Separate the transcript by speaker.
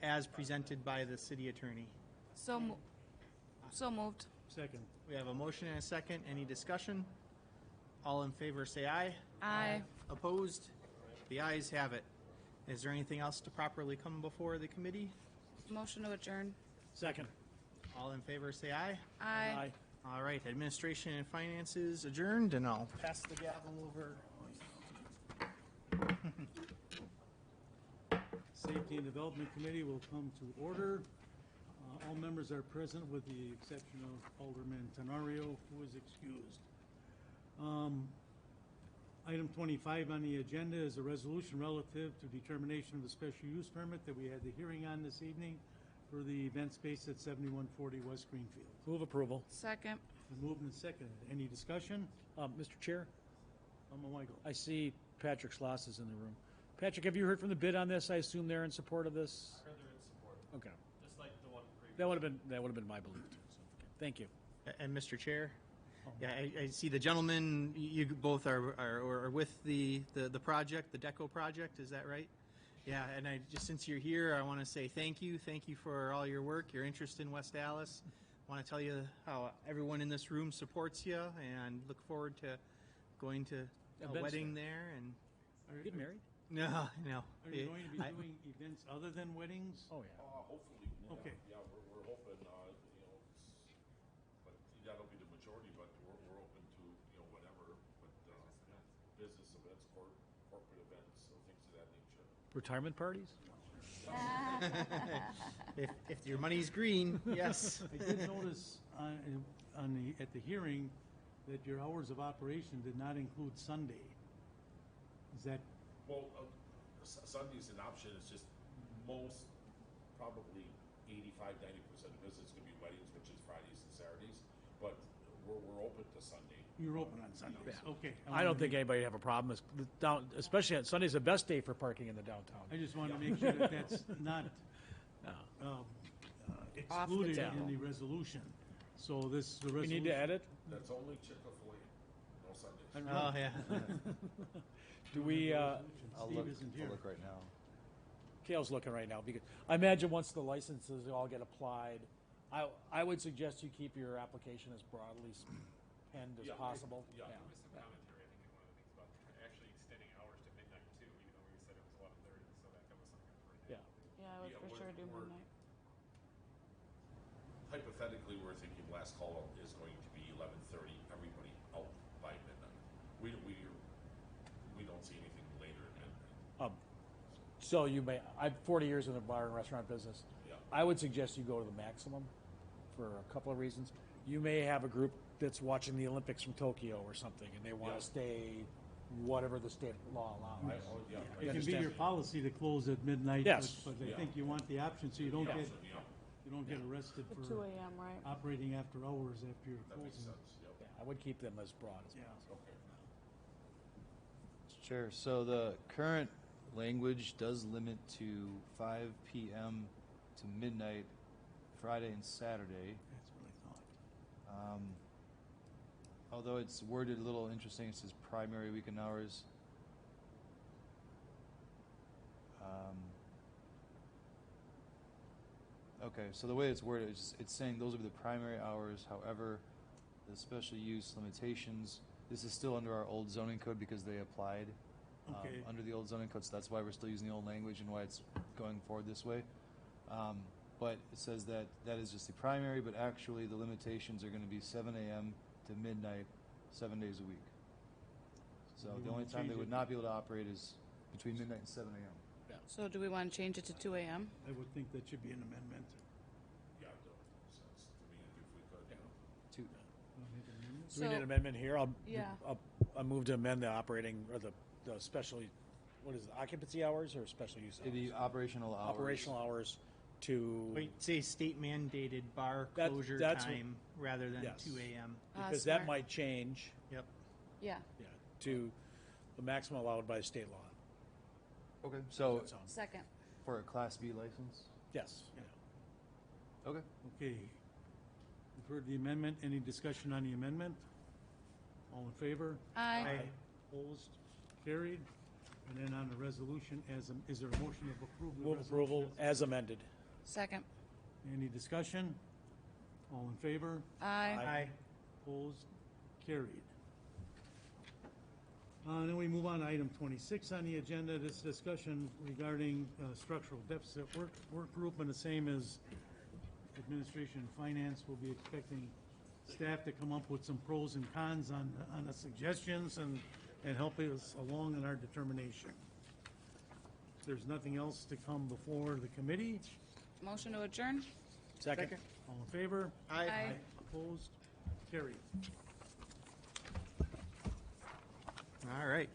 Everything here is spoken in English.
Speaker 1: as presented by the city attorney.
Speaker 2: So moved.
Speaker 3: Second.
Speaker 1: We have a motion and a second. Any discussion? All in favor say aye.
Speaker 2: Aye.
Speaker 1: Opposed? The ayes have it. Is there anything else to properly come before the committee?
Speaker 2: Motion to adjourn.
Speaker 3: Second.
Speaker 1: All in favor say aye.
Speaker 2: Aye.
Speaker 1: All right, administration and finances adjourned, and I'll pass the gavel over.
Speaker 3: Safety and Development Committee will come to order. All members are present with the exception of Alderman Tenorio, who is excused. Item 25 on the agenda is a resolution relative to determination of the special use permit that we had the hearing on this evening for the event space at 7140 West Greenfield.
Speaker 4: Move approval.
Speaker 2: Second.
Speaker 3: Been moved and seconded. Any discussion?
Speaker 4: Mr. Chair,
Speaker 3: Weigel.
Speaker 4: I see Patrick Schloss is in the room. Patrick, have you heard from the bid on this? I assume they're in support of this?
Speaker 5: I heard they're in support,
Speaker 4: Okay.
Speaker 5: just like the one previous.
Speaker 4: That would have been my belief too. So, okay. Thank you.
Speaker 1: And Mr. Chair? Yeah, I see the gentleman, you both are with the project, the DECO project, is that right? Yeah, and since you're here, I want to say thank you. Thank you for all your work, your interest in West Allis. I want to tell you how everyone in this room supports you, and look forward to going to a
Speaker 4: Events
Speaker 1: wedding
Speaker 4: there.
Speaker 1: there. And
Speaker 4: Get married?
Speaker 1: no.
Speaker 3: Are you going to be doing events other than weddings?
Speaker 4: Oh, yeah.
Speaker 6: Hopefully.
Speaker 3: Okay.
Speaker 6: Yeah, we're hoping, but that'll be the majority, but we're open to, whatever, but, business events, corporate events, so things of that nature.
Speaker 4: Retirement parties?
Speaker 1: If your money's green, yes.
Speaker 3: I did notice at the hearing that your hours of operation did not include Sunday. Is that,
Speaker 6: Well, Sunday's an option, it's just most, probably 85-90% of business could be weddings, which is Fridays and Saturdays, but we're open to Sunday.
Speaker 3: you're open on Sundays? Okay.
Speaker 4: I don't think anybody have a problem. Especially on Sunday's the best day for parking in the downtown.
Speaker 3: I just wanted to make sure that that's not excluded
Speaker 4: table.
Speaker 3: in the resolution. So the
Speaker 4: We
Speaker 3: resolution.
Speaker 4: need to edit?
Speaker 6: That's only Chick-fil-A, no Sundays.
Speaker 1: Oh, yeah.
Speaker 4: Do we,
Speaker 3: I'll
Speaker 7: I'll look right now.
Speaker 4: Kale's looking right now, because I imagine once the licenses all get applied, I would suggest you keep your application as broadly penned as
Speaker 6: Yeah,
Speaker 4: possible.
Speaker 6: yeah.
Speaker 5: There was some commentary, I think, in one of the things about actually extending hours to midnight too, even though we said it was 11:30, so that was something for right now.
Speaker 4: Yeah.
Speaker 2: Yeah, I would
Speaker 6: Yeah,
Speaker 2: for sure do
Speaker 6: we're-
Speaker 2: midnight.
Speaker 6: Hypothetically, we're thinking last call is going to be 11:30, everybody out by midnight. We don't see anything later than midnight.
Speaker 4: So you may, I'm 40 years in the bar and restaurant business.
Speaker 6: Yeah.
Speaker 4: I would suggest you go to the maximum for a couple of reasons. You may have a group that's watching the Olympics from Tokyo or something, and they want
Speaker 6: Yeah.
Speaker 4: to stay whatever the state law allows.
Speaker 6: Yeah,
Speaker 3: It can be
Speaker 4: understand.
Speaker 3: your policy to close at midnight.
Speaker 4: Yes.
Speaker 3: But I
Speaker 6: Yeah.
Speaker 3: think you want the option so you don't
Speaker 6: Yeah,
Speaker 3: get,
Speaker 6: yeah,
Speaker 3: you don't get arrested
Speaker 2: At
Speaker 3: for
Speaker 2: 2 a.m., right?
Speaker 3: operating after hours after you're
Speaker 6: that makes
Speaker 3: closing.
Speaker 6: sense, yep.
Speaker 4: Yeah, I would keep them as broad as
Speaker 3: Yeah.
Speaker 4: possible.
Speaker 6: Okay.
Speaker 7: Mr. Chair, so the current language does limit to 5 p.m. to midnight, Friday and Saturday.
Speaker 3: That's what I thought.
Speaker 7: Although it's worded a little interesting, it says primary weekend hours. Okay, so the way it's worded, it's saying those will be the primary hours. However, the special use limitations, this is still under our old zoning code because they applied
Speaker 3: Okay.
Speaker 7: under the old zoning code, so that's why we're still using the old language and why it's going forward this way. But it says that that is just the primary, but actually the limitations are going to be 7 a.m. to midnight, 7 days a week. So
Speaker 3: You
Speaker 7: the
Speaker 3: wanna
Speaker 7: only time they
Speaker 3: change
Speaker 7: would
Speaker 3: it?
Speaker 7: not be able to operate is between midnight and 7 a.m.
Speaker 2: So do we want to change it to 2 a.m.?
Speaker 3: I would think that should be an amendment.
Speaker 6: Yeah, it makes sense to me if we could.
Speaker 7: Two.
Speaker 3: Wanna make an amendment?
Speaker 4: Do we need an
Speaker 2: So-
Speaker 4: amendment here?
Speaker 2: Yeah.
Speaker 4: I'll move to amend the operating, or the special, what is it, occupancy hours or special use
Speaker 7: It'd be
Speaker 4: hours?
Speaker 7: operational hours.
Speaker 4: Operational hours to,
Speaker 1: Wait, say state mandated bar
Speaker 4: That-
Speaker 1: closure
Speaker 4: that's what-
Speaker 1: time rather than
Speaker 4: Yes.
Speaker 1: 2 a.m.
Speaker 4: because that
Speaker 2: smart.
Speaker 4: might change,
Speaker 1: Yep.
Speaker 2: Yeah,
Speaker 4: to the maximum allowed by state law.
Speaker 7: Okay. So
Speaker 4: That sounds-
Speaker 2: second.
Speaker 7: for a Class B license.
Speaker 4: Yes.
Speaker 7: Okay.
Speaker 3: Okay. You've heard the amendment. Any discussion on the amendment? All in favor?
Speaker 2: Aye.
Speaker 3: Opposed? Carried. And then on the resolution, is there a motion of approval?
Speaker 4: Move approval as amended.
Speaker 2: Second.
Speaker 3: Any discussion? All in favor?
Speaker 2: Aye.
Speaker 3: Opposed? Carried. Then we move on to item 26 on the agenda, this discussion regarding structural deficit work group, and the same as administration and finance will be expecting staff to come up with some pros and cons on the suggestions and help us along in our determination. If there's nothing else to come before the committee,
Speaker 2: Motion to adjourn?
Speaker 4: Second.
Speaker 3: all in favor?
Speaker 2: Aye.
Speaker 3: Opposed? Carried.
Speaker 1: All right.